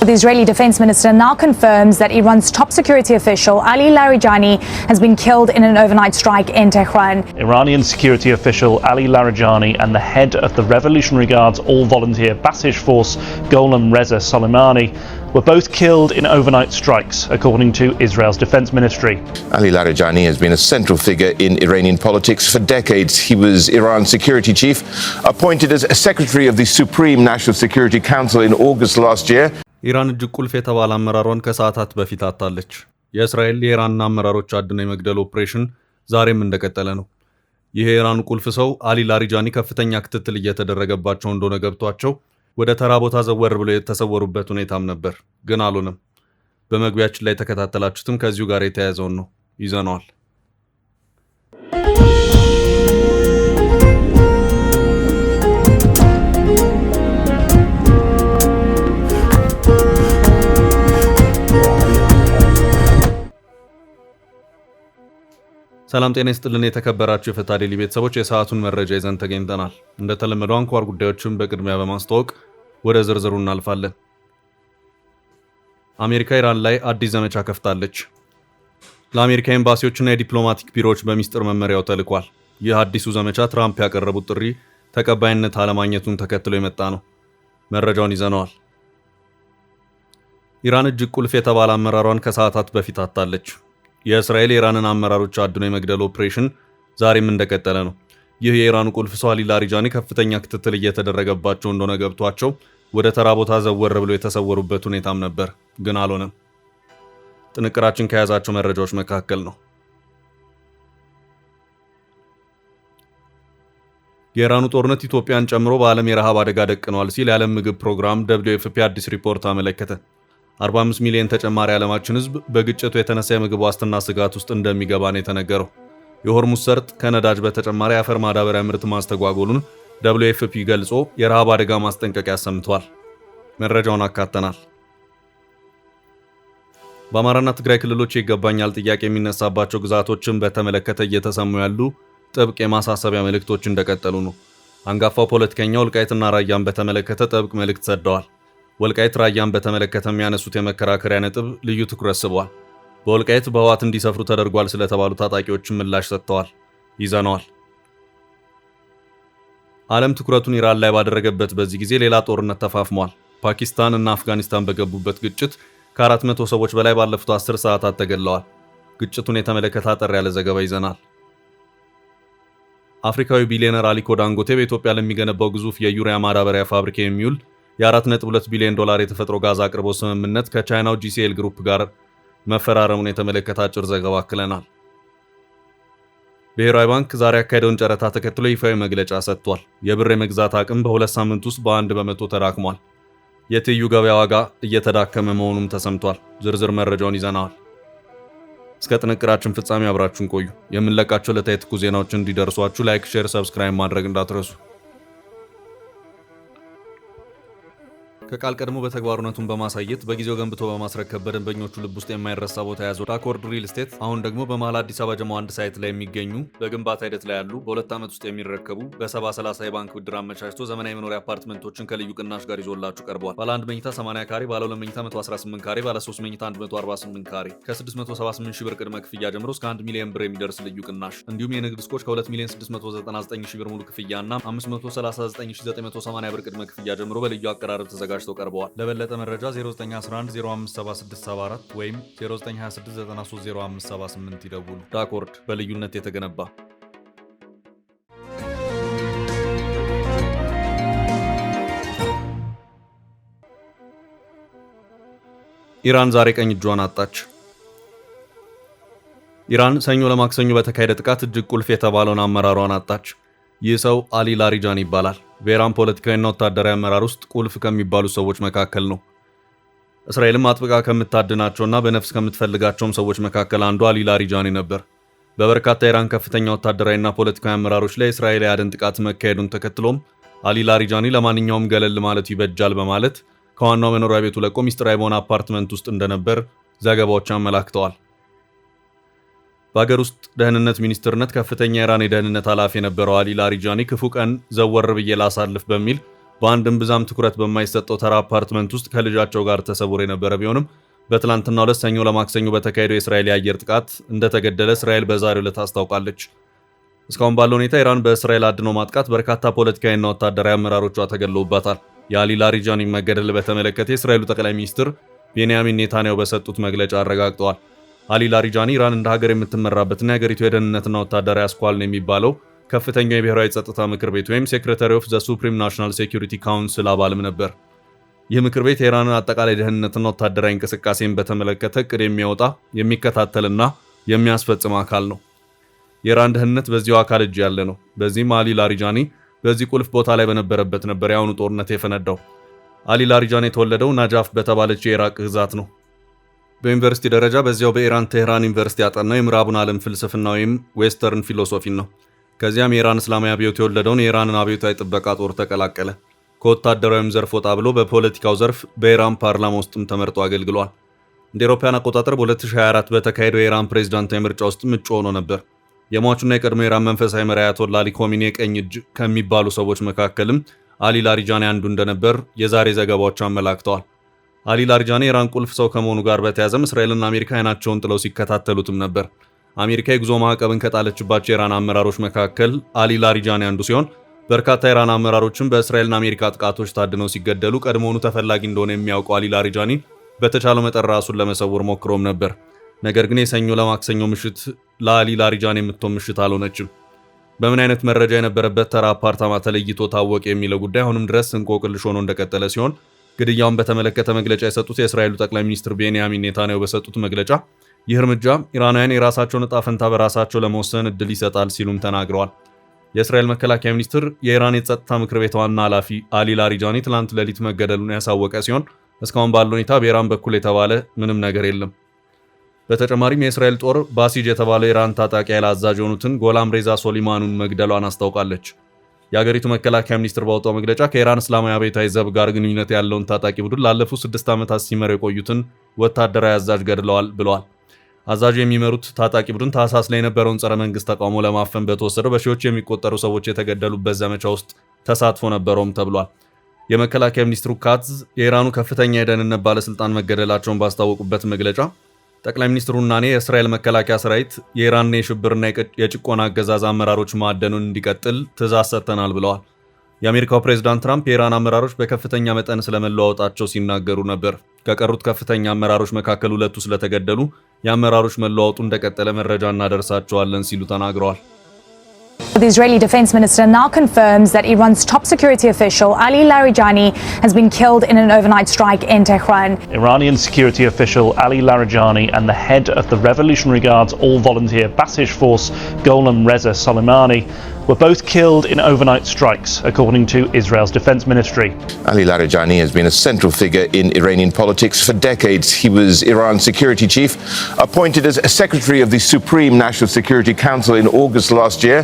The Israeli defense minister now confirms that Iran's top security official, Ali Larijani, has been killed in an overnight strike in Tehran. Iranian security official Ali Larijani and the head of the Revolutionary Guard's all-volunteer Basish force, Gholam Reza Soleimani, were both killed in overnight strikes, according to Israel's defense ministry. Ali Larijani has been a central figure in Iranian politics for decades. He was Iran's security chief, appointed as a secretary of the Supreme National Security Council in August last year. ኢራን እጅግ ቁልፍ የተባለ አመራሯን ከሰዓታት በፊት አጣለች። የእስራኤል የኢራን አመራሮች አድኖ የመግደል ኦፕሬሽን ዛሬም እንደቀጠለ ነው። ይሄ የኢራን ቁልፍ ሰው አሊ ላሪጃኒ ከፍተኛ ክትትል እየተደረገባቸው እንደሆነ ገብቷቸው ወደ ተራ ቦታ ዘወር ብለው የተሰወሩበት ሁኔታም ነበር፣ ግን አልሆነም። በመግቢያችን ላይ ተከታተላችሁትም ከዚሁ ጋር የተያያዘውን ነው ይዘነዋል። ሰላም ጤና ይስጥልን የተከበራችሁ የፈታ ዴሊ ቤተሰቦች፣ የሰዓቱን መረጃ ይዘን ተገኝተናል። እንደተለመደው አንኳር ጉዳዮችን በቅድሚያ በማስተዋወቅ ወደ ዝርዝሩ እናልፋለን። አሜሪካ ኢራን ላይ አዲስ ዘመቻ ከፍታለች። ለአሜሪካ ኤምባሲዎችና የዲፕሎማቲክ ቢሮዎች በሚስጥር መመሪያው ተልኳል። ይህ አዲሱ ዘመቻ ትራምፕ ያቀረቡት ጥሪ ተቀባይነት አለማግኘቱን ተከትሎ የመጣ ነው። መረጃውን ይዘነዋል። ኢራን እጅግ ቁልፍ የተባለ አመራሯን ከሰዓታት በፊት አጣለች። የእስራኤል የኢራንን አመራሮች አድኖ የመግደል ኦፕሬሽን ዛሬም እንደቀጠለ ነው። ይህ የኢራኑ ቁልፍ ሰው አሊ ላሪጃኒ ከፍተኛ ክትትል እየተደረገባቸው እንደሆነ ገብቷቸው ወደ ተራ ቦታ ዘወር ብለው የተሰወሩበት ሁኔታም ነበር፣ ግን አልሆነም። ጥንቅራችን ከያዛቸው መረጃዎች መካከል ነው። የኢራኑ ጦርነት ኢትዮጵያን ጨምሮ በዓለም የረሃብ አደጋ ደቅኗል ሲል የዓለም ምግብ ፕሮግራም WFP አዲስ ሪፖርት አመለከተ። 45 ሚሊዮን ተጨማሪ ዓለማችን ህዝብ በግጭቱ የተነሳ የምግብ ዋስትና ስጋት ውስጥ እንደሚገባ ነው የተነገረው። የሆርሙዝ ሰርጥ ከነዳጅ በተጨማሪ የአፈር ማዳበሪያ ምርት ማስተጓጎሉን WFP ገልጾ የረሃብ አደጋ ማስጠንቀቂያ አሰምቷል። መረጃውን አካተናል። በአማራና ትግራይ ክልሎች ይገባኛል ጥያቄ የሚነሳባቸው ግዛቶችን በተመለከተ እየተሰሙ ያሉ ጥብቅ የማሳሰቢያ መልእክቶች እንደቀጠሉ ነው። አንጋፋው ፖለቲከኛ ወልቃይትና ራያን በተመለከተ ጥብቅ መልእክት ሰደዋል። ወልቃይት ራያን በተመለከተ የሚያነሱት የመከራከሪያ ነጥብ ልዩ ትኩረት ስቧል። በወልቃይት በህወሓት እንዲሰፍሩ ተደርጓል ስለተባሉ ታጣቂዎችን ምላሽ ሰጥተዋል። ይዘነዋል። ዓለም ትኩረቱን ኢራን ላይ ባደረገበት በዚህ ጊዜ ሌላ ጦርነት ተፋፍሟል። ፓኪስታን እና አፍጋኒስታን በገቡበት ግጭት ከ400 ሰዎች በላይ ባለፉት 10 ሰዓታት ተገድለዋል። ግጭቱን የተመለከተ አጠር ያለ ዘገባ ይዘናል። አፍሪካዊ ቢሊዮነር አሊኮ ዳንጎቴ በኢትዮጵያ ለሚገነባው ግዙፍ የዩሪያ ማዳበሪያ ፋብሪካ የሚውል የ4.2 ቢሊዮን ዶላር የተፈጥሮ ጋዝ አቅርቦት ስምምነት ከቻይናው GCL ግሩፕ ጋር መፈራረሙን የተመለከተ አጭር ዘገባ አክለናል። ብሔራዊ ባንክ ዛሬ ያካሄደውን ጨረታ ተከትሎ ይፋዊ መግለጫ ሰጥቷል። የብር የመግዛት አቅም በ2 ሳምንት ውስጥ በ1 በመቶ ተዳክሟል። የትይዩ ገበያ ዋጋ እየተዳከመ መሆኑም ተሰምቷል። ዝርዝር መረጃውን ይዘናል። እስከ ጥንቅራችን ፍጻሜ አብራችሁን ቆዩ። የምንለቃቸው ዕለታዊ ትኩስ ዜናዎች እንዲደርሷችሁ ላይክ፣ ሼር፣ ሰብስክራይብ ማድረግ እንዳትረሱ። ከቃል ቀድሞ በተግባሩነቱን በማሳየት በጊዜው ገንብቶ በማስረከብ በደንበኞቹ ልብ ውስጥ የማይረሳ ቦታ ያዘው ዳኮርድ ሪል ስቴት አሁን ደግሞ በመሃል አዲስ አበባ ጀሞ አንድ ሳይት ላይ የሚገኙ በግንባታ ሂደት ላይ ያሉ በ2 ዓመት ውስጥ የሚረከቡ በ70/30 የባንክ ብድር አመቻችቶ ዘመናዊ መኖሪያ አፓርትመንቶችን ከልዩ ቅናሽ ጋር ይዞላችሁ ቀርቧል። ባለ 1 መኝታ 80 ካሬ፣ ባለ 2 መኝታ 118 ካሬ፣ ባለ 3 መኝታ 148 ካሬ ከ678 ሺህ ብር ቅድመ ክፍያ ጀምሮ እስከ 1 ሚሊዮን ብር የሚደርስ ልዩ ቅናሽ እንዲሁም የንግድ ስኮች ከ2 ሚሊዮን 699 ሺህ ብር ሙሉ ክፍያና 539980 ብር ቅድመ ክፍያ ጀምሮ በልዩ አቀራረብ ተዘጋጅተው ቀርበዋል። ለበለጠ መረጃ 0911057674 ወይም 0926930578 ይደውሉ። ዳኮርድ በልዩነት የተገነባ። ኢራን ዛሬ ቀኝ እጇን አጣች። ኢራን ሰኞ ለማክሰኞ በተካሄደ ጥቃት እጅግ ቁልፍ የተባለውን አመራሯን አጣች። ይህ ሰው አሊ ላሪጃኒ ይባላል። በኢራን ፖለቲካዊና ወታደራዊ አመራር ውስጥ ቁልፍ ከሚባሉ ሰዎች መካከል ነው። እስራኤልም አጥብቃ ከምታድናቸውና በነፍስ ከምትፈልጋቸውም ሰዎች መካከል አንዱ አሊ ላሪጃኒ ነበር። በበርካታ የኢራን ከፍተኛ ወታደራዊና ፖለቲካዊ አመራሮች ላይ እስራኤል የአደን ጥቃት መካሄዱን ተከትሎም አሊ ላሪጃኒ ለማንኛውም ገለል ማለት ይበጃል በማለት ከዋናው መኖሪያ ቤቱ ለቆ ሚስጥራዊ በሆነ አፓርትመንት ውስጥ እንደነበር ዘገባዎች አመላክተዋል። በአገር ውስጥ ደህንነት ሚኒስትርነት ከፍተኛ የኢራን የደህንነት ኃላፊ የነበረው አሊ ላሪጃኒ ክፉ ቀን ዘወር ብዬ ላሳልፍ በሚል በአንድም ብዛም ትኩረት በማይሰጠው ተራ አፓርትመንት ውስጥ ከልጃቸው ጋር ተሰውሮ የነበረ ቢሆንም በትላንትናው ዕለት ሰኞ ለማክሰኞ በተካሄደው የእስራኤል የአየር ጥቃት እንደተገደለ እስራኤል በዛሬው ዕለት አስታውቃለች። እስካሁን ባለው ሁኔታ ኢራን በእስራኤል አድኖ ማጥቃት በርካታ ፖለቲካዊና ወታደራዊ አመራሮቿ ተገድለውባታል። የአሊ ላሪጃኒ መገደል በተመለከተ የእስራኤሉ ጠቅላይ ሚኒስትር ቤንያሚን ኔታንያሁ በሰጡት መግለጫ አረጋግጠዋል። አሊ ላሪጃኒ ኢራን እንደ ሀገር የምትመራበትና የሀገሪቱ የደህንነትና ወታደራዊ አስኳል ነው የሚባለው ከፍተኛው የብሔራዊ ጸጥታ ምክር ቤት ወይም ሴክሬታሪ ኦፍ ዘ ሱፕሪም ናሽናል ሴኩሪቲ ካውንስል አባልም ነበር። ይህ ምክር ቤት የኢራንን አጠቃላይ ደህንነትና ወታደራዊ እንቅስቃሴን በተመለከተ እቅድ የሚያወጣ የሚከታተልና የሚያስፈጽም አካል ነው። የኢራን ደህንነት በዚሁ አካል እጅ ያለ ነው። በዚህም አሊ ላሪጃኒ በዚህ ቁልፍ ቦታ ላይ በነበረበት ነበር የአሁኑ ጦርነት የፈነዳው። አሊ ላሪጃኒ የተወለደው ናጃፍ በተባለች የኢራቅ ግዛት ነው። በዩኒቨርሲቲ ደረጃ በዚያው በኢራን ቴህራን ዩኒቨርሲቲ ያጠናው የምዕራቡን ዓለም ፍልስፍና ወይም ዌስተርን ፊሎሶፊን ነው። ከዚያም የኢራን እስላማዊ አብዮት የወለደውን የኢራንን አብዮታዊ ጥበቃ ጦር ተቀላቀለ። ከወታደራዊም ዘርፍ ወጣ ብሎ በፖለቲካው ዘርፍ በኢራን ፓርላማ ውስጥም ተመርጦ አገልግሏል። እንደ አውሮፓውያን አቆጣጠር በ2024 በተካሄደው የኢራን ፕሬዝዳንታዊ ምርጫ ውስጥም እጩ ሆኖ ነበር። የሟቹና የቀድሞ የኢራን መንፈሳዊ መሪ አያቶላ አሊ ኮሚኒ የቀኝ እጅ ከሚባሉ ሰዎች መካከልም አሊ ላሪጃኒ አንዱ እንደነበር የዛሬ ዘገባዎች አመላክተዋል። አሊ ላሪጃኒ የኢራን ቁልፍ ሰው ከመሆኑ ጋር በተያያዘም እስራኤልና አሜሪካ አይናቸውን ጥለው ሲከታተሉትም ነበር። አሜሪካ የጉዞ ማዕቀብን ከጣለችባቸው የኢራን አመራሮች መካከል አሊ ላሪጃኒ አንዱ ሲሆን በርካታ የኢራን አመራሮችም በእስራኤልና አሜሪካ ጥቃቶች ታድነው ሲገደሉ ቀድሞውኑ ተፈላጊ እንደሆነ የሚያውቀው አሊ ላሪጃኒ በተቻለው መጠን ራሱን ለመሰወር ሞክሮም ነበር። ነገር ግን የሰኞ ለማክሰኞ ምሽት ለአሊ ላሪጃኒ የምትሆን ምሽት አልሆነችም። በምን አይነት መረጃ የነበረበት ተራ አፓርታማ ተለይቶ ታወቀ የሚለው ጉዳይ አሁንም ድረስ እንቆቅልሽ ሆኖ እንደቀጠለ ሲሆን ግድያውን በተመለከተ መግለጫ የሰጡት የእስራኤሉ ጠቅላይ ሚኒስትር ቤንያሚን ኔታንያሁ በሰጡት መግለጫ ይህ እርምጃ ኢራናውያን የራሳቸውን ዕጣ ፈንታ በራሳቸው ለመወሰን እድል ይሰጣል ሲሉም ተናግረዋል። የእስራኤል መከላከያ ሚኒስትር የኢራን የጸጥታ ምክር ቤት ዋና ኃላፊ አሊ ላሪጃኒ ትላንት ሌሊት መገደሉን ያሳወቀ ሲሆን እስካሁን ባለው ሁኔታ በኢራን በኩል የተባለ ምንም ነገር የለም። በተጨማሪም የእስራኤል ጦር ባሲጅ የተባለው የኢራን ታጣቂ ኃይል አዛዥ የሆኑትን ጎላም ሬዛ ሶሊማኑን መግደሏን አስታውቃለች። የአገሪቱ መከላከያ ሚኒስትር ባወጣው መግለጫ ከኢራን እስላማዊ አብዮታዊ ዘብ ጋር ግንኙነት ያለውን ታጣቂ ቡድን ላለፉት 6 ዓመታት ሲመሩ የቆዩትን ወታደራዊ አዛዥ ገድለዋል ብለዋል። አዛዡ የሚመሩት ታጣቂ ቡድን ታህሳስ ላይ የነበረውን ጸረ መንግስት ተቃውሞ ለማፈን በተወሰደው በሺዎች የሚቆጠሩ ሰዎች የተገደሉበት ዘመቻ ውስጥ ተሳትፎ ነበረውም ተብሏል። የመከላከያ ሚኒስትሩ ካትዝ የኢራኑ ከፍተኛ የደህንነት ባለስልጣን መገደላቸውን ባስታወቁበት መግለጫ ጠቅላይ ሚኒስትሩና እኔ የእስራኤል መከላከያ ሰራዊት የኢራን የሽብርና የጭቆና አገዛዝ አመራሮች ማዕደኑን እንዲቀጥል ትዕዛዝ ሰጥተናል ብለዋል። የአሜሪካው ፕሬዝዳንት ትራምፕ የኢራን አመራሮች በከፍተኛ መጠን ስለመለዋወጣቸው ሲናገሩ ነበር። ከቀሩት ከፍተኛ አመራሮች መካከል 2ቱ ስለተገደሉ የአመራሮች መለዋወጡ እንደቀጠለ መረጃ እናደርሳቸዋለን ሲሉ ተናግረዋል። The Israeli Defense Minister now confirms that Iran's top security official Ali Larijani has been killed in an overnight strike in Tehran. Iranian security official Ali Larijani and the head of the Revolutionary Guard's all-volunteer Basish force, Golem Reza Soleimani, were both killed in overnight strikes, according to Israel's defense ministry. Ali Larijani has been a central figure in Iranian politics for decades. He was Iran's security chief, appointed as a secretary of the Supreme National Security Council in August last year.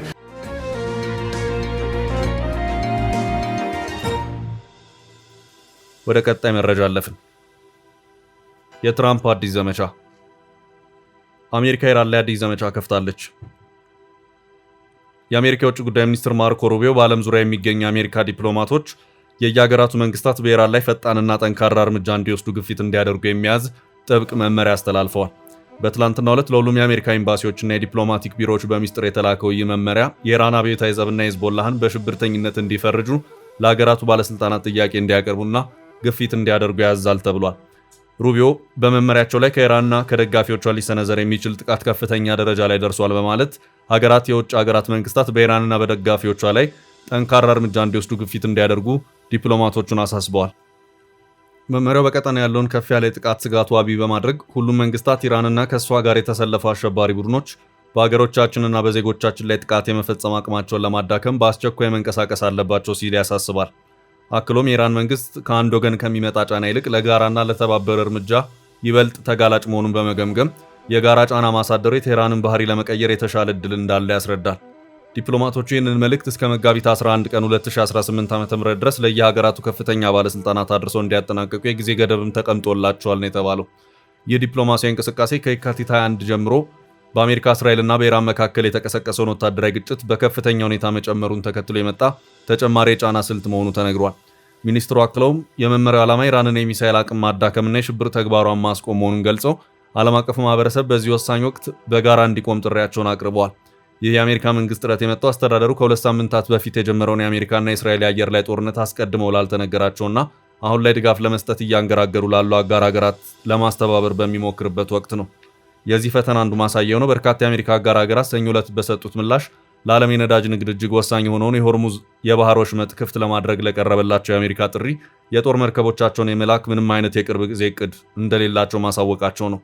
ወደ ቀጣይ መረጃ አለፍን። የትራምፕ አዲስ ዘመቻ። አሜሪካ ኢራን ላይ አዲስ ዘመቻ ከፍታለች። የአሜሪካ የውጭ ጉዳይ ሚኒስትር ማርኮ ሩቢዮ በዓለም ዙሪያ የሚገኙ የአሜሪካ ዲፕሎማቶች የየሀገራቱ መንግስታት በኢራን ላይ ፈጣንና ጠንካራ እርምጃ እንዲወስዱ ግፊት እንዲያደርጉ የሚያዝ ጥብቅ መመሪያ አስተላልፈዋል። በትላንትናው ዕለት ለሁሉም የአሜሪካ ኤምባሲዎችና የዲፕሎማቲክ ቢሮዎች በሚስጥር የተላከው ይህ መመሪያ የኢራን አብዮታዊ ዘብና ሂዝቦላህን በሽብርተኝነት እንዲፈርጁ ለሀገራቱ ባለስልጣናት ጥያቄ እንዲያቀርቡና ግፊት እንዲያደርጉ ያዛል ተብሏል። ሩቢዮ በመመሪያቸው ላይ ከኢራንና ከደጋፊዎቿ ሊሰነዘር የሚችል ጥቃት ከፍተኛ ደረጃ ላይ ደርሷል በማለት የውጭ ሀገራት መንግስታት በኢራንና በደጋፊዎቿ ላይ ጠንካራ እርምጃ እንዲወስዱ ግፊት እንዲያደርጉ ዲፕሎማቶቹን አሳስበዋል። መመሪያው በቀጠና ያለውን ከፍ ያለ የጥቃት ስጋት ዋቢ በማድረግ ሁሉም መንግስታት ኢራንና ከእሷ ጋር የተሰለፉ አሸባሪ ቡድኖች በሀገሮቻችንና በዜጎቻችን ላይ ጥቃት የመፈጸም አቅማቸውን ለማዳከም በአስቸኳይ መንቀሳቀስ አለባቸው ሲል ያሳስባል። አክሎም የኢራን መንግስት ከአንድ ወገን ከሚመጣ ጫና ይልቅ ለጋራና ለተባበረ እርምጃ ይበልጥ ተጋላጭ መሆኑን በመገምገም የጋራ ጫና ማሳደሩ የቴህራንን ባህሪ ለመቀየር የተሻለ እድል እንዳለ ያስረዳል። ዲፕሎማቶቹ ይህንን መልእክት እስከ መጋቢት 11 ቀን 2018 ዓ.ም ድረስ ለየሀገራቱ ከፍተኛ ባለስልጣናት አድርሰው እንዲያጠናቀቁ የጊዜ ገደብም ተቀምጦላቸዋል ነው የተባለው። ይህ ዲፕሎማሲያዊ እንቅስቃሴ ከየካቲት 21 ጀምሮ በአሜሪካ እስራኤልና በኢራን መካከል የተቀሰቀሰውን ወታደራዊ ግጭት በከፍተኛ ሁኔታ መጨመሩን ተከትሎ የመጣ ተጨማሪ የጫና ስልት መሆኑ ተነግሯል። ሚኒስትሩ አክለውም የመመሪያው ዓላማ ኢራንን የሚሳኤል አቅም ማዳከምና የሽብር ተግባሯን ማስቆም መሆኑን ገልጸው ዓለም አቀፉ ማህበረሰብ በዚህ ወሳኝ ወቅት በጋራ እንዲቆም ጥሪያቸውን አቅርበዋል። ይህ የአሜሪካ መንግስት ጥረት የመጣው አስተዳደሩ ከ2 ሳምንታት በፊት የጀመረውን የአሜሪካና የእስራኤል የአየር ላይ ጦርነት አስቀድመው ላልተነገራቸውና አሁን ላይ ድጋፍ ለመስጠት እያንገራገሩ ላሉ አጋር ሀገራት ለማስተባበር በሚሞክርበት ወቅት ነው። የዚህ ፈተና አንዱ ማሳያው ነው። በርካታ የአሜሪካ አጋር ሀገራት ሰኞ ዕለት በሰጡት ምላሽ ለዓለም የነዳጅ ንግድ እጅግ ወሳኝ የሆነውን የሆርሙዝ የባህር ወሽመጥ ክፍት ለማድረግ ለቀረበላቸው የአሜሪካ ጥሪ የጦር መርከቦቻቸውን የመላክ ምንም አይነት የቅርብ ጊዜ እቅድ እንደሌላቸው ማሳወቃቸው ነው።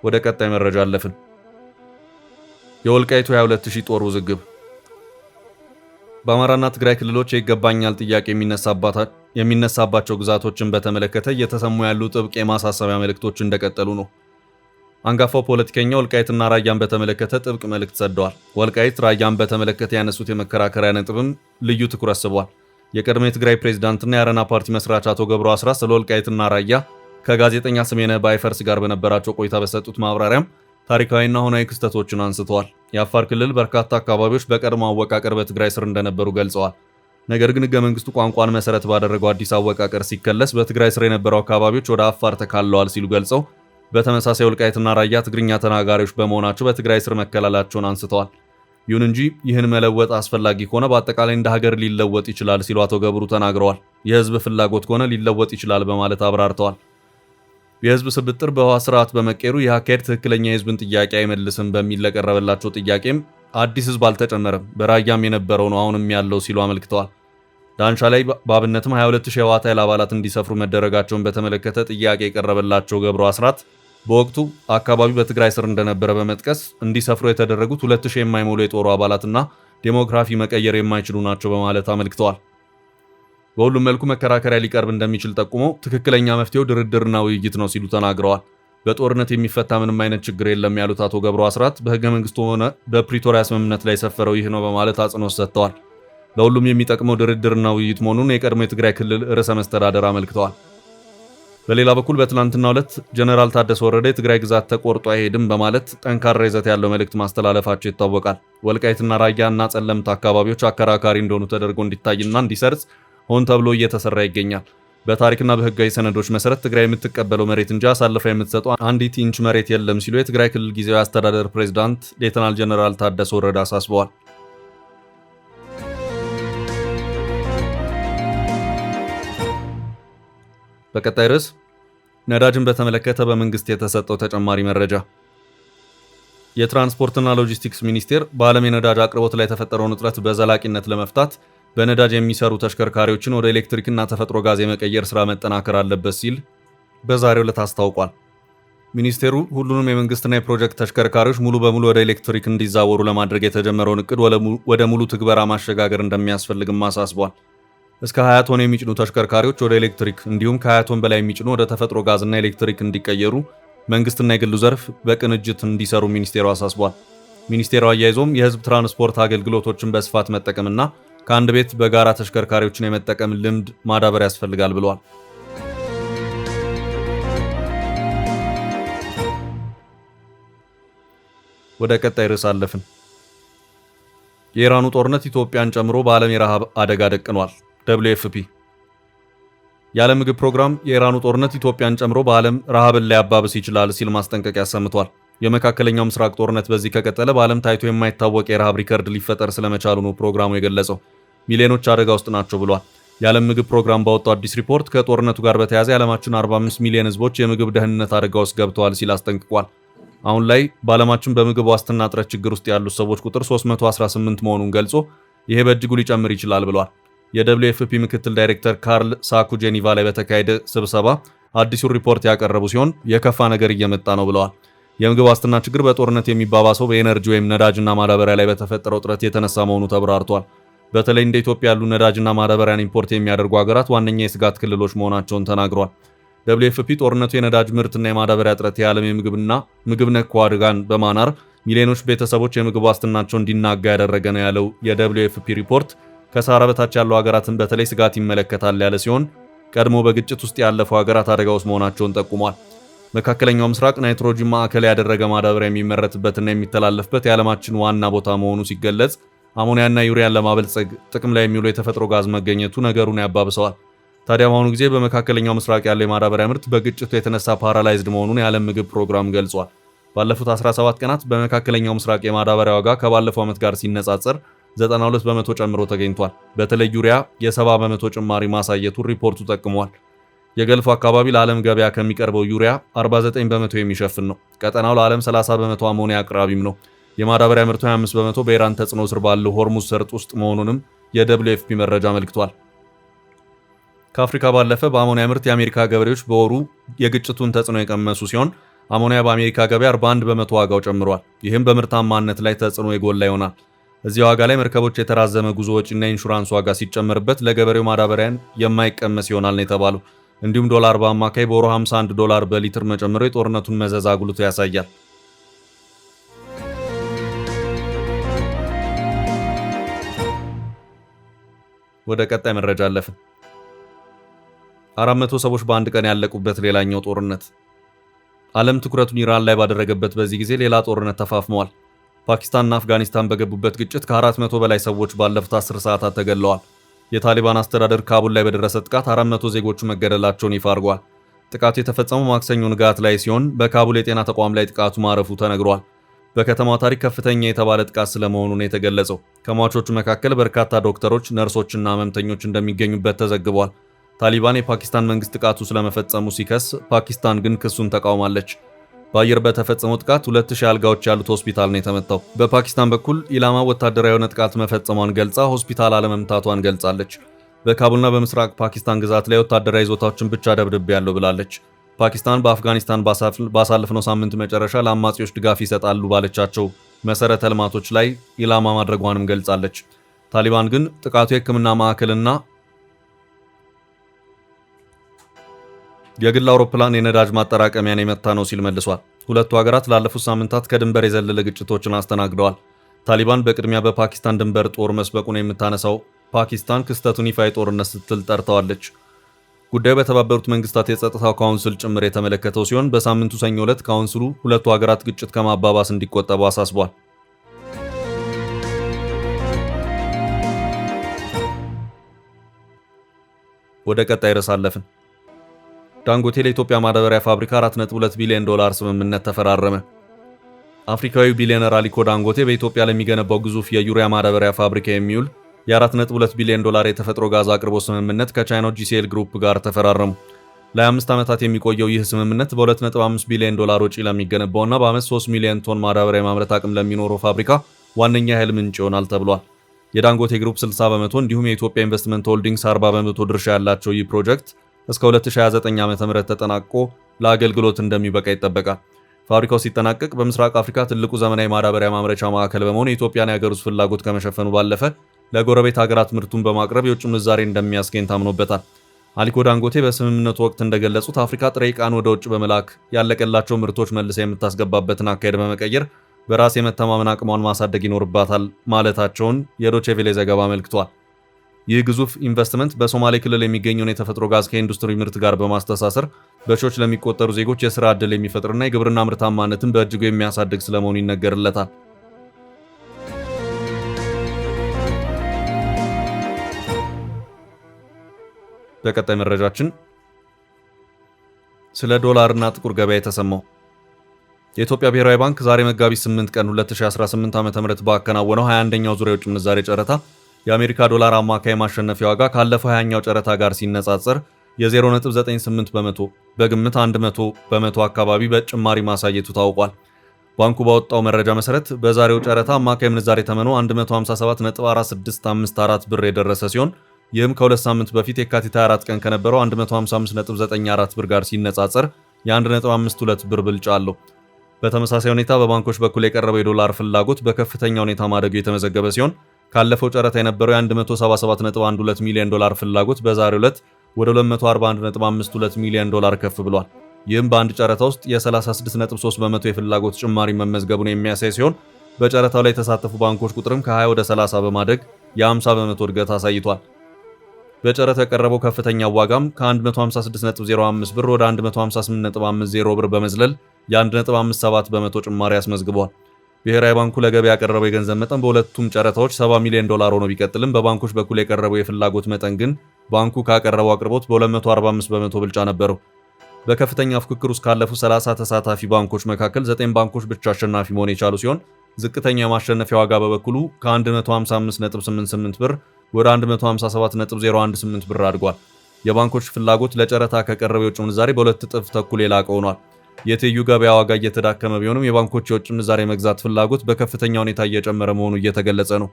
ወደ ቀጣይ መረጃ አለፍን። የወልቃይቱ 22000 ጦር ውዝግብ። በአማራና ትግራይ ክልሎች የይገባኛል ጥያቄ የሚነሳባቸው ግዛቶችን በተመለከተ እየተሰሙ ያሉ ጥብቅ የማሳሰቢያ መልእክቶች እንደቀጠሉ ነው። አንጋፋው ፖለቲከኛ ወልቃይትና ራያን በተመለከተ ጥብቅ መልእክት ሰደዋል። ወልቃይት ራያን በተመለከተ ያነሱት የመከራከሪያ ነጥብም ልዩ ትኩረት ስቧል። የቀድሞ የትግራይ ፕሬዝዳንትና የአረና ፓርቲ መስራች አቶ ገብሩ አስራት ስለ ወልቃይትና ራያ ከጋዜጠኛ ስሜነህ ባይፈርስ ጋር በነበራቸው ቆይታ በሰጡት ማብራሪያም ታሪካዊና ሆናዊ ክስተቶችን አንስተዋል። የአፋር ክልል በርካታ አካባቢዎች በቀድሞ አወቃቀር በትግራይ ስር እንደነበሩ ገልጸዋል። ነገር ግን ሕገ መንግስቱ ቋንቋን መሰረት ባደረገው አዲስ አወቃቀር ሲከለስ በትግራይ ስር የነበሩ አካባቢዎች ወደ አፋር ተካለዋል ሲሉ ገልጸው በተመሳሳይ ወልቃይትና ራያ ትግርኛ ተናጋሪዎች በመሆናቸው በትግራይ ስር መከለላቸውን አንስተዋል። ይሁን እንጂ ይህን መለወጥ አስፈላጊ ከሆነ በአጠቃላይ እንደ ሀገር ሊለወጥ ይችላል ሲሉ አቶ ገብሩ ተናግረዋል። የህዝብ ፍላጎት ከሆነ ሊለወጥ ይችላል በማለት አብራርተዋል። የህዝብ ስብጥር በህወሓት ስርዓት በመቀየሩ ይህ አካሄድ ትክክለኛ የህዝብን ጥያቄ አይመልስም በሚል ለቀረበላቸው ጥያቄም አዲስ ህዝብ አልተጨመረም፣ በራያም የነበረው ነው አሁንም ያለው ሲሉ አመልክተዋል። ዳንሻ ላይ በአብነትም 22000 የህወሓት ኃይል አባላት እንዲሰፍሩ መደረጋቸውን በተመለከተ ጥያቄ የቀረበላቸው ገብሩ አስራት በወቅቱ አካባቢው በትግራይ ስር እንደነበረ በመጥቀስ እንዲሰፍሩ የተደረጉት 2000 የማይሞሉ የጦሩ አባላትና ዴሞግራፊ መቀየር የማይችሉ ናቸው በማለት አመልክተዋል። በሁሉም መልኩ መከራከሪያ ሊቀርብ እንደሚችል ጠቁመው ትክክለኛ መፍትሄው ድርድርና ውይይት ነው ሲሉ ተናግረዋል። በጦርነት የሚፈታ ምንም አይነት ችግር የለም ያሉት አቶ ገብሩ አስራት በህገ መንግስቱ ሆነ በፕሪቶሪያ ስምምነት ላይ የሰፈረው ይህ ነው በማለት አጽንኦት ሰጥተዋል። ለሁሉም የሚጠቅመው ድርድርና ውይይት መሆኑን የቀድሞ የትግራይ ክልል ርዕሰ መስተዳደር አመልክተዋል። በሌላ በኩል በትላንትናው ዕለት ጀነራል ታደሰ ወረደ የትግራይ ግዛት ተቆርጦ አይሄድም በማለት ጠንካራ ይዘት ያለው መልእክት ማስተላለፋቸው ይታወቃል። ወልቃይትና ራያና ጸለምት አካባቢዎች አከራካሪ እንደሆኑ ተደርጎ እንዲታይና እንዲሰርጽ ሆን ተብሎ እየተሰራ ይገኛል። በታሪክና በህጋዊ ሰነዶች መሰረት ትግራይ የምትቀበለው መሬት እንጂ አሳልፋ የምትሰጠው አንዲት ኢንች መሬት የለም ሲሉ የትግራይ ክልል ጊዜያዊ አስተዳደር ፕሬዝዳንት ሌተናል ጀነራል ታደሰ ወረደ አሳስበዋል። በቀጣይ ርዕስ ነዳጅን በተመለከተ በመንግስት የተሰጠው ተጨማሪ መረጃ። የትራንስፖርትና ሎጂስቲክስ ሚኒስቴር በዓለም የነዳጅ አቅርቦት ላይ የተፈጠረውን ውጥረት በዘላቂነት ለመፍታት በነዳጅ የሚሰሩ ተሽከርካሪዎችን ወደ ኤሌክትሪክና ተፈጥሮ ጋዝ የመቀየር ስራ መጠናከር አለበት ሲል በዛሬው ዕለት አስታውቋል። ሚኒስቴሩ ሁሉንም የመንግስትና የፕሮጀክት ተሽከርካሪዎች ሙሉ በሙሉ ወደ ኤሌክትሪክ እንዲዛወሩ ለማድረግ የተጀመረውን እቅድ ወደ ሙሉ ትግበራ ማሸጋገር እንደሚያስፈልግም አሳስቧል። እስከ 20 ቶን የሚጭኑ ተሽከርካሪዎች ወደ ኤሌክትሪክ እንዲሁም ከ20 ቶን በላይ የሚጭኑ ወደ ተፈጥሮ ጋዝና ኤሌክትሪክ እንዲቀየሩ መንግስትና የግሉ ዘርፍ በቅንጅት እንዲሰሩ ሚኒስቴሩ አሳስቧል። ሚኒስቴሩ አያይዞም የህዝብ ትራንስፖርት አገልግሎቶችን በስፋት መጠቀምና ከአንድ ቤት በጋራ ተሽከርካሪዎችን የመጠቀም ልምድ ማዳበር ያስፈልጋል ብለዋል። ወደ ቀጣይ ርዕስ አለፍን። የኢራኑ ጦርነት ኢትዮጵያን ጨምሮ በዓለም የረሃብ አደጋ ደቅኗል። WFP የዓለም ምግብ ፕሮግራም የኢራኑ ጦርነት ኢትዮጵያን ጨምሮ በዓለም ረሃብን ሊያባብስ ይችላል ሲል ማስጠንቀቂያ አሰምቷል። የመካከለኛው ምስራቅ ጦርነት በዚህ ከቀጠለ በዓለም ታይቶ የማይታወቅ የረሃብ ሪከርድ ሊፈጠር ስለመቻሉ ነው ፕሮግራሙ የገለጸው። ሚሊዮኖች አደጋ ውስጥ ናቸው ብሏል። የዓለም ምግብ ፕሮግራም ባወጣው አዲስ ሪፖርት ከጦርነቱ ጋር በተያያዘ የዓለማችን 45 ሚሊዮን ህዝቦች የምግብ ደህንነት አደጋ ውስጥ ገብተዋል ሲል አስጠንቅቋል። አሁን ላይ በዓለማችን በምግብ ዋስትና እጥረት ችግር ውስጥ ያሉት ሰዎች ቁጥር 318 መሆኑን ገልጾ ይሄ በእጅጉ ሊጨምር ይችላል ብሏል። የWFP ምክትል ዳይሬክተር ካርል ሳኩ ጄኔቫ ላይ በተካሄደ ስብሰባ አዲሱን ሪፖርት ያቀረቡ ሲሆን የከፋ ነገር እየመጣ ነው ብለዋል። የምግብ ዋስትና ችግር በጦርነት የሚባባሰው በኤነርጂ ወይም ነዳጅና ማዳበሪያ ላይ በተፈጠረው እጥረት የተነሳ መሆኑ ተብራርቷል። በተለይ እንደ ኢትዮጵያ ያሉ ነዳጅና ማዳበሪያን ኢምፖርት የሚያደርጉ ሀገራት ዋነኛ የስጋት ክልሎች መሆናቸውን ተናግሯል። WFP ጦርነቱ የነዳጅ ምርትና የማዳበሪያ እጥረት የዓለም የምግብና ምግብ ነክ አደጋን በማናር ሚሊዮኖች ቤተሰቦች የምግብ ዋስትናቸው እንዲናጋ ያደረገ ነው ያለው የWFP ሪፖርት ከሳህራ በታች ያሉ ሀገራትን በተለይ ስጋት ይመለከታል ያለ ሲሆን ቀድሞ በግጭት ውስጥ ያለፉ ሀገራት አደጋ ውስጥ መሆናቸውን ጠቁሟል። መካከለኛው ምስራቅ ናይትሮጂን ማዕከል ያደረገ ማዳበሪያ የሚመረትበትና የሚተላለፍበት የዓለማችን ዋና ቦታ መሆኑ ሲገለጽ አሞኒያና ዩሪያን ለማበልጸግ ጥቅም ላይ የሚውሉ የተፈጥሮ ጋዝ መገኘቱ ነገሩን ያባብሰዋል። ታዲያ በአሁኑ ጊዜ በመካከለኛው ምስራቅ ያለው የማዳበሪያ ምርት በግጭቱ የተነሳ ፓራላይዝድ መሆኑን የዓለም ምግብ ፕሮግራም ገልጿል። ባለፉት 17 ቀናት በመካከለኛው ምስራቅ የማዳበሪያ ዋጋ ከባለፈው ዓመት ጋር ሲነጻጸር 92 በመቶ ጨምሮ ተገኝቷል። በተለይ ዩሪያ የ70 በመቶ ጭማሪ ማሳየቱን ሪፖርቱ ጠቅሟል። የገልፉ አካባቢ ለዓለም ገበያ ከሚቀርበው ዩሪያ 49 በመቶ የሚሸፍን ነው። ቀጠናው ለዓለም 30 በመቶ አሞኒያ አቅራቢም ነው። የማዳበሪያ ምርቱ 25 በመቶ በኢራን ተጽዕኖ ስር ባለው ሆርሙዝ ሰርጥ ውስጥ መሆኑንም የWFP መረጃ አመልክቷል። ከአፍሪካ ባለፈ በአሞኒያ ምርት የአሜሪካ ገበሬዎች በወሩ የግጭቱን ተጽዕኖ የቀመሱ ሲሆን አሞኒያ በአሜሪካ ገበያ 41 በመቶ ዋጋው ጨምሯል። ይህም በምርታማነት ላይ ተጽዕኖ የጎላ ይሆናል። እዚህ ዋጋ ላይ መርከቦች የተራዘመ ጉዞ ወጪና ኢንሹራንስ ዋጋ ሲጨመርበት ለገበሬው ማዳበሪያን የማይቀመስ ይሆናል ነው የተባለው። እንዲሁም ዶላር በአማካይ በወሩ $51 በሊትር መጨመሩ የጦርነቱን መዘዝ አጉልቶ ያሳያል። ወደ ቀጣይ መረጃ አለፍን። 400 ሰዎች በአንድ ቀን ያለቁበት ሌላኛው ጦርነት። ዓለም ትኩረቱን ኢራን ላይ ባደረገበት በዚህ ጊዜ ሌላ ጦርነት ተፋፍመዋል። ፓኪስታንና አፍጋኒስታን በገቡበት ግጭት ከ400 በላይ ሰዎች ባለፉት 10 ሰዓታት ተገድለዋል። የታሊባን አስተዳደር ካቡል ላይ በደረሰ ጥቃት 400 ዜጎቹ መገደላቸውን ይፋ አድርጓል። ጥቃቱ የተፈጸመው ማክሰኞ ንጋት ላይ ሲሆን በካቡል የጤና ተቋም ላይ ጥቃቱ ማረፉ ተነግሯል። በከተማው ታሪክ ከፍተኛ የተባለ ጥቃት ስለመሆኑ ነው የተገለጸው። ከሟቾቹ መካከል በርካታ ዶክተሮች፣ ነርሶችና ህመምተኞች እንደሚገኙበት ተዘግቧል። ታሊባን የፓኪስታን መንግስት ጥቃቱ ስለመፈጸሙ ሲከስ፣ ፓኪስታን ግን ክሱን ተቃውማለች። በአየር በተፈጸመው ጥቃት 2000 አልጋዎች ያሉት ሆስፒታል ነው የተመታው። በፓኪስታን በኩል ኢላማ ወታደራዊ የሆነ ጥቃት መፈጸሟን ገልጻ ሆስፒታል አለመምታቷን ገልጻለች። በካቡልና በምስራቅ ፓኪስታን ግዛት ላይ ወታደራዊ ይዞታዎችን ብቻ ደብድቤያለሁ ብላለች። ፓኪስታን በአፍጋኒስታን ባሳለፍነው ሳምንት መጨረሻ ለአማጺዎች ድጋፍ ይሰጣሉ ባለቻቸው መሰረተ ልማቶች ላይ ኢላማ ማድረጓንም ገልጻለች። ታሊባን ግን ጥቃቱ የሕክምና ማዕከልና የግል አውሮፕላን የነዳጅ ማጠራቀሚያን የመታ ነው ሲል መልሷል። ሁለቱ ሀገራት ላለፉት ሳምንታት ከድንበር የዘለለ ግጭቶችን አስተናግደዋል። ታሊባን በቅድሚያ በፓኪስታን ድንበር ጦር መስበቁን የምታነሳው ፓኪስታን ክስተቱን ይፋ ጦርነት ስትል ጠርተዋለች። ጉዳዩ በተባበሩት መንግስታት የጸጥታው ካውንስል ጭምር የተመለከተው ሲሆን በሳምንቱ ሰኞ ዕለት ካውንስሉ ሁለቱ ሀገራት ግጭት ከማባባስ እንዲቆጠቡ አሳስቧል። ወደ ቀጣይ ርዕስ አለፍን። ዳንጎቴ ለኢትዮጵያ ማዳበሪያ ፋብሪካ $4.2 ቢሊዮን ስምምነት ተፈራረመ። አፍሪካዊው ቢሊዮነር አሊኮ ዳንጎቴ በኢትዮጵያ ለሚገነባው ግዙፍ የዩሪያ ማዳበሪያ ፋብሪካ የሚውል የ$4.2 ቢሊዮን የተፈጥሮ ጋዝ አቅርቦት ስምምነት ከቻይናው GCL ግሩፕ ጋር ተፈራረሙ። ለ25 ዓመታት የሚቆየው ይህ ስምምነት በ$2.5 ቢሊዮን ወጪ ለሚገነባውና በዓመት 3 ሚሊዮን ቶን ማዳበሪያ ማምረት አቅም ለሚኖረው ፋብሪካ ዋነኛ የኃይል ምንጭ ይሆናል ተብሏል። የዳንጎቴ ግሩፕ 60 በመቶ እንዲሁም የኢትዮጵያ ኢንቨስትመንት ሆልዲንግስ 40 በመቶ ድርሻ ያላቸው ይህ ፕሮጀክት እስከ 2029 ዓ.ም ተጠናቆ ለአገልግሎት እንደሚበቃ ይጠበቃል። ፋብሪካው ሲጠናቀቅ በምስራቅ አፍሪካ ትልቁ ዘመናዊ ማዳበሪያ ማምረቻ ማዕከል በመሆን የኢትዮጵያን የሀገር ውስጥ ፍላጎት ከመሸፈኑ ባለፈ ለጎረቤት ሀገራት ምርቱን በማቅረብ የውጭ ምንዛሬ እንደሚያስገኝ ታምኖበታል። አሊኮ ዳንጎቴ በስምምነቱ ወቅት እንደገለጹት አፍሪካ ጥሬ ዕቃን ወደ ውጭ በመላክ ያለቀላቸው ምርቶች መልሳ የምታስገባበትን አካሄድ በመቀየር በራስ የመተማመን አቅሟን ማሳደግ ይኖርባታል ማለታቸውን የዶቼ ቬለ ዘገባ አመልክቷል። ይህ ግዙፍ ኢንቨስትመንት በሶማሌ ክልል የሚገኘውን የተፈጥሮ ጋዝ ከኢንዱስትሪ ምርት ጋር በማስተሳሰር በሺዎች ለሚቆጠሩ ዜጎች የሥራ ዕድል የሚፈጥርና የግብርና ምርታማነትን በእጅጉ የሚያሳድግ ስለመሆኑ ይነገርለታል። በቀጣይ መረጃችን ስለ ዶላርና ጥቁር ገበያ የተሰማው የኢትዮጵያ ብሔራዊ ባንክ ዛሬ መጋቢት 8 ቀን 2018 ዓ.ም ባከናወነው 21ኛው ዙር የውጭ ምንዛሬ ጨረታ የአሜሪካ ዶላር አማካይ ማሸነፊያ ዋጋ ካለፈው 20ኛው ጨረታ ጋር ሲነጻጸር የ0.98 በመቶ በግምት 100 በመቶ አካባቢ በጭማሪ ማሳየቱ ታውቋል። ባንኩ ባወጣው መረጃ መሰረት በዛሬው ጨረታ አማካይ ምንዛሬ ተመኑ 157.4654 ብር የደረሰ ሲሆን ይህም ከሁለት ሳምንት በፊት የካቲት 24 ቀን ከነበረው 155.94 ብር ጋር ሲነጻጸር የ1.52 ብር ብልጫ አለው። በተመሳሳይ ሁኔታ በባንኮች በኩል የቀረበው የዶላር ፍላጎት በከፍተኛ ሁኔታ ማደጉ የተመዘገበ ሲሆን ካለፈው ጨረታ የነበረው የ177.12 ሚሊዮን ዶላር ፍላጎት በዛሬው ዕለት ወደ 241.52 ሚሊዮን ዶላር ከፍ ብሏል። ይህም በአንድ ጨረታ ውስጥ የ36.3 በመቶ የፍላጎት ጭማሪ መመዝገቡን የሚያሳይ ሲሆን በጨረታው ላይ የተሳተፉ ባንኮች ቁጥርም ከ20 ወደ 30 በማደግ የ50 በመቶ እድገት አሳይቷል። በጨረታ የቀረበው ከፍተኛ ዋጋም ከ156.05 ብር ወደ 158.50 ብር በመዝለል የ1.57 በመቶ ጭማሪ አስመዝግቧል። ብሔራዊ ባንኩ ለገበያ ያቀረበው የገንዘብ መጠን በሁለቱም ጨረታዎች $70 ሚሊዮን ሆኖ ቢቀጥልም በባንኮች በኩል የቀረበው የፍላጎት መጠን ግን ባንኩ ካቀረበው አቅርቦት በ245 በመቶ ብልጫ ነበረው። በከፍተኛ ፍክክር ውስጥ ካለፉ 30 ተሳታፊ ባንኮች መካከል 9 ባንኮች ብቻ አሸናፊ መሆን የቻሉ ሲሆን ዝቅተኛ የማሸነፊያ ዋጋ በበኩሉ ከ155.88 ብር ወደ 157.018 ብር አድጓል። የባንኮች ፍላጎት ለጨረታ ከቀረበው የውጭ ምንዛሬ በሁለት እጥፍ ተኩል የላቀ ሆኗል። የትይዩ ገበያ ዋጋ እየተዳከመ ቢሆንም የባንኮች የውጭ ምንዛሬ መግዛት ፍላጎት በከፍተኛ ሁኔታ እየጨመረ መሆኑ እየተገለጸ ነው።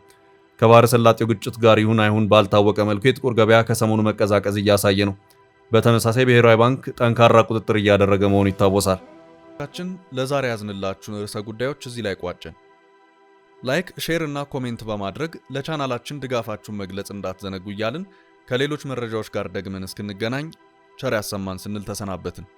ከባህረ ሰላጤው ግጭት ጋር ይሁን አይሁን ባልታወቀ መልኩ የጥቁር ገበያ ከሰሞኑ መቀዛቀዝ እያሳየ ነው። በተመሳሳይ ብሔራዊ ባንክ ጠንካራ ቁጥጥር እያደረገ መሆኑ ይታወሳል። ለዛሬ ያዝንላችሁን ርዕሰ ጉዳዮች እዚህ ላይ ቋጨን። ላይክ፣ ሼር እና ኮሜንት በማድረግ ለቻናላችን ድጋፋችሁን መግለጽ እንዳትዘነጉ እያልን ከሌሎች መረጃዎች ጋር ደግመን እስክንገናኝ ቸር ያሰማን ስንል ተሰናበትን።